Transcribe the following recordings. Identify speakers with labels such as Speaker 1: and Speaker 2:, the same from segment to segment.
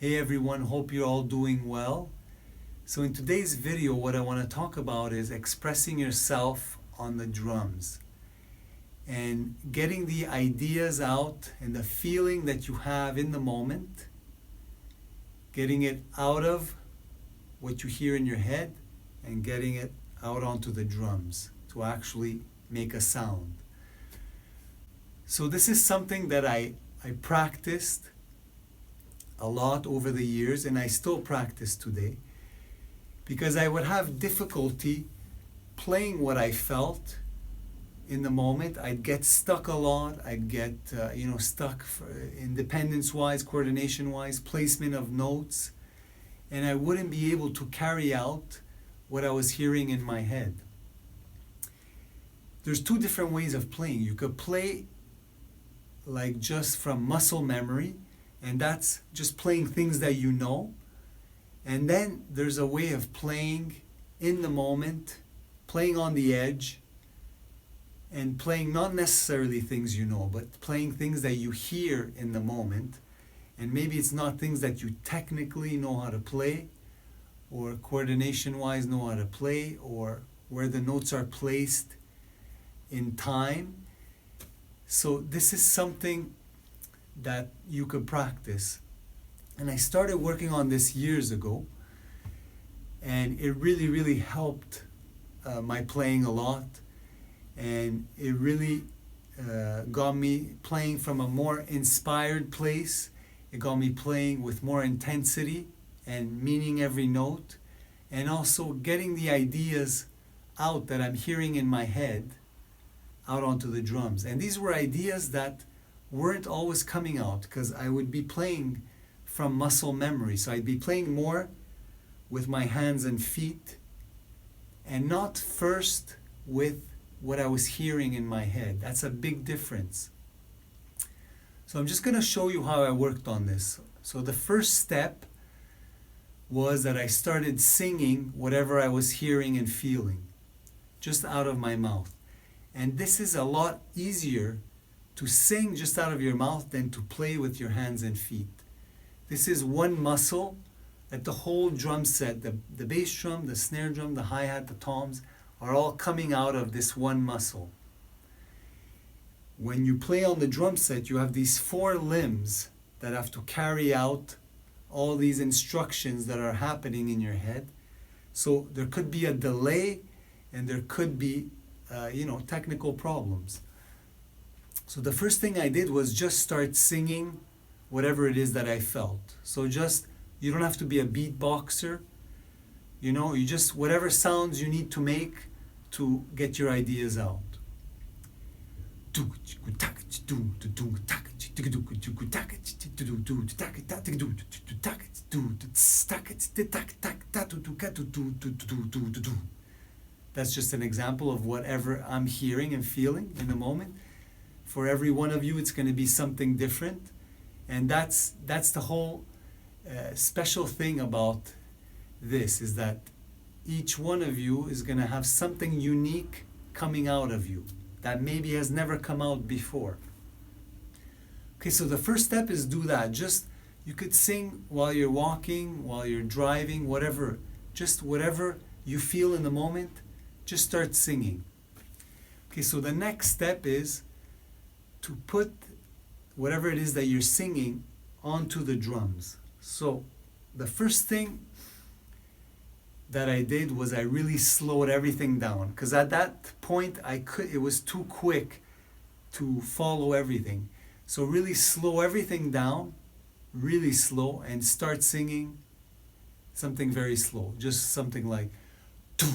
Speaker 1: Hey everyone, hope you're all doing well. So in today's video, what I want to talk about is expressing yourself on the drums and getting the ideas out and the feeling that you have in the moment, getting it out of what you hear in your head and getting it out onto the drums to actually make a sound. So this is something that I practiced a lot over the years, and I still practice today, because I would have difficulty playing what I felt in the moment. I'd get stuck a lot. I'd get stuck independence-wise, coordination-wise, placement of notes, and I wouldn't be able to carry out what I was hearing in my head. There's two different ways of playing. You could play like just from muscle memory, and that's just playing things that you know. And then there's a way of playing in the moment, playing on the edge, and playing not necessarily things you know, but playing things that you hear in the moment. And maybe it's not things that you technically know how to play, or coordination-wise know how to play, or where the notes are placed in time. So this is something that you could practice. And I started working on this years ago, and it really helped my playing a lot, and it really got me playing from a more inspired place. It got me playing with more intensity and meaning every note, and also getting the ideas out that I'm hearing in my head out onto the drums. And these were ideas that weren't always coming out because I would be playing from muscle memory. So I'd be playing more with my hands and feet and not first with what I was hearing in my head. That's a big difference. So I'm just going to show you how I worked on this. So the first step was that I started singing whatever I was hearing and feeling, just out of my mouth. And this is a lot easier to sing just out of your mouth than to play with your hands and feet. This is one muscle that the whole drum set, the bass drum, the snare drum, the hi-hat, the toms, are all coming out of this one muscle. When you play on the drum set, you have these four limbs that have to carry out all these instructions that are happening in your head. So there could be a delay, and there could be technical problems. So the first thing I did was just start singing whatever it is that I felt. So you don't have to be a beatboxer. You just, whatever sounds you need to make to get your ideas out. That's just an example of whatever I'm hearing and feeling in the moment. For every one of you, it's going to be something different. And that's the whole special thing about this, is that each one of you is going to have something unique coming out of you that maybe has never come out before. Okay, so the first step is do that. Just, you could sing while you're walking, while you're driving, whatever. Just whatever you feel in the moment, just start singing. Okay, so the next step is to put whatever it is that you're singing onto the drums. So the first thing that I did was I really slowed everything down, because at that point it was too quick to follow everything. So really slow everything down, really slow, and start singing something very slow. Just something like do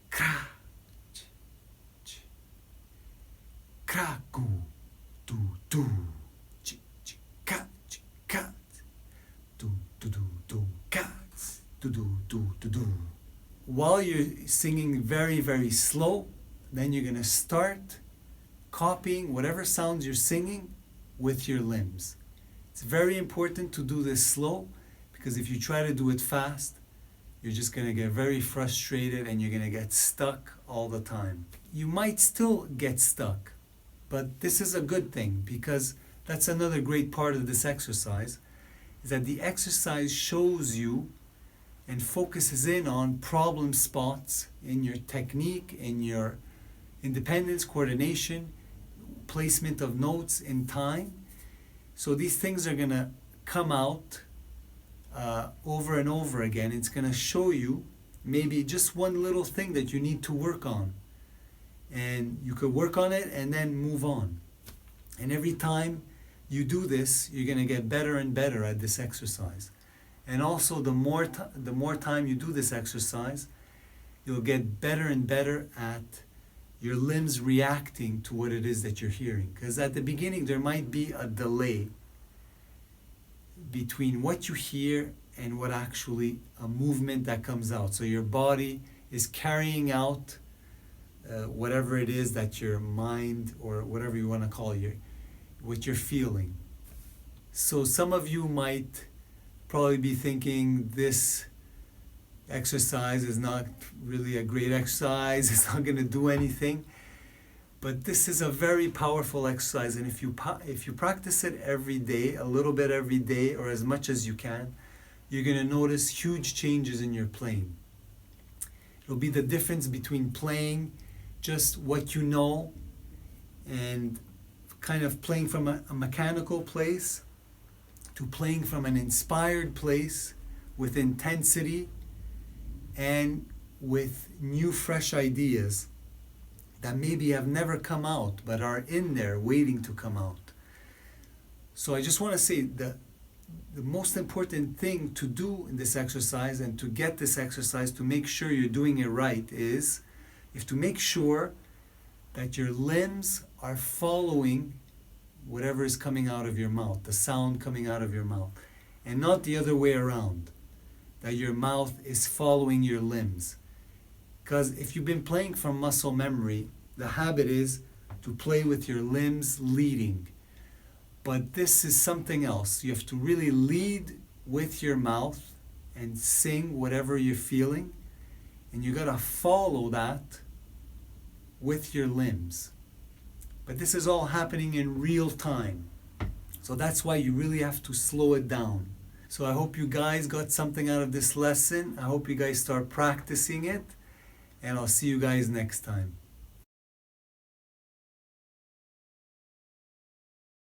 Speaker 1: kra kraku do do chi chi ka chi ka do do do do ka do do do do do. While you're singing very slow, then you're going to start copying whatever sounds you're singing with your limbs. It's very important to do this slow, because if you try to do it fast, you're just going to get very frustrated and you're going to get stuck all the time. You might still get stuck, but this is a good thing, because that's another great part of this exercise. is that the exercise shows you and focuses in on problem spots in your technique, in your independence, coordination, placement of notes in time. So these things are going to come out over and over again. It's going to show you maybe just one little thing that you need to work on. And you could work on it and then move on. And every time you do this, you're going to get better and better at this exercise. And also, the more time you do this exercise, you'll get better and better at your limbs reacting to what it is that you're hearing. Because at the beginning, there might be a delay between what you hear and what actually a movement that comes out. So your body is carrying out whatever it is that your mind, or whatever you want to call it, what you're feeling. So some of you might probably be thinking this exercise is not really a great exercise, it's not going to do anything. But this is a very powerful exercise, and if you practice it every day, a little bit every day, or as much as you can, you're going to notice huge changes in your playing. It'll be the difference between playing just what you know and kind of playing from a mechanical place to playing from an inspired place with intensity and with new, fresh ideas that maybe have never come out but are in there waiting to come out. So I just want to say that the most important thing to do in this exercise, and to get this exercise to make sure you're doing it right, is you have to make sure that your limbs are following whatever is coming out of your mouth, the sound coming out of your mouth, and not the other way around, that your mouth is following your limbs. Because if you've been playing from muscle memory, the habit is to play with your limbs leading. But this is something else. You have to really lead with your mouth and sing whatever you're feeling, and you got to follow that with your limbs. But this is all happening in real time. So that's why you really have to slow it down. So I hope you guys got something out of this lesson. I hope you guys start practicing it. And I'll see you guys next time.